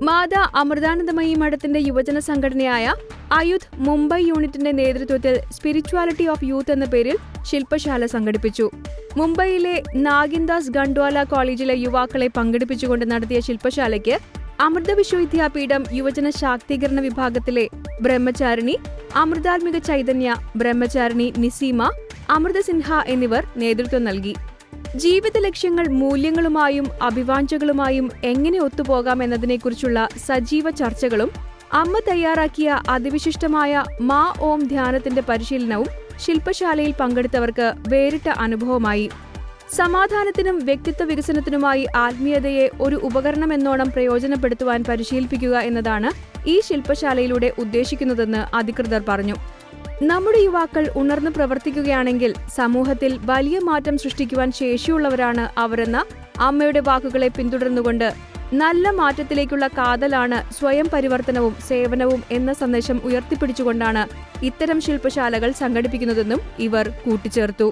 മാതാ അമൃതാനന്ദമയി മഠത്തിന്റെ യുവജന സംഘടനയായ അയുത് മുംബൈ യൂണിറ്റിന്റെ നേതൃത്വത്തിൽ സ്പിരിച്വാലിറ്റി ഓഫ് യൂത്ത് എന്ന പേരിൽ ശില്പശാല സംഘടിപ്പിച്ചു. മുംബൈയിലെ നാഗിൻദാസ് ഗണ്ട്വാല കോളേജിലെ യുവാക്കളെ പങ്കെടുപ്പിച്ചുകൊണ്ട് നടത്തിയ ശില്പശാലയ്ക്ക് അമൃത വിശ്വവിദ്യാപീഠം യുവജന ശാക്തീകരണ വിഭാഗത്തിലെ ബ്രഹ്മചാരിണി അമൃതാത്മിക ചൈതന്യ, ബ്രഹ്മചാരിണി നിസീമ, അമൃത സിൻഹ എന്നിവർ നേതൃത്വം നൽകി. ജീവിത ലക്ഷ്യങ്ങൾ മൂല്യങ്ങളുമായും അഭിവാഞ്ചകളുമായും എങ്ങനെ ഒത്തുപോകാം എന്നതിനെക്കുറിച്ചുള്ള സജീവ ചർച്ചകളും അമ്മ തയ്യാറാക്കിയ അതിവിശിഷ്ടമായ മാ ഓം ധ്യാനത്തിന്റെ പരിശീലനവും ശില്പശാലയിൽ പങ്കെടുത്തവർക്ക് വേറിട്ട അനുഭവമായി. സമാധാനത്തിനും വ്യക്തിത്വ വികസനത്തിനുമായി ആത്മീയതയെ ഒരു ഉപകരണമെന്നോണം പ്രയോജനപ്പെടുത്തുവാൻ പരിശീലിപ്പിക്കുക എന്നതാണ് ഈ ശില്പശാലയിലൂടെ ഉദ്ദേശിക്കുന്നതെന്ന് അധികൃതർ പറഞ്ഞു. നമ്മുടെ യുവാക്കൾ ഉണർന്നു പ്രവർത്തിക്കുകയാണെങ്കിൽ സമൂഹത്തിൽ വലിയ മാറ്റം സൃഷ്ടിക്കുവാൻ ശേഷിയുള്ളവരാണ് അവരെന്ന അമ്മയുടെ വാക്കുകളെ പിന്തുടർന്നുകൊണ്ട് നല്ല മാറ്റത്തിലേക്കുള്ള കാതലാണ് സ്വയം പരിവർത്തനവും സേവനവും എന്ന സന്ദേശം ഉയർത്തിപ്പിടിച്ചുകൊണ്ടാണ് ഇത്തരം ശില്പശാലകൾ സംഘടിപ്പിക്കുന്നതെന്നും ഇവർ കൂട്ടിച്ചേർത്തു.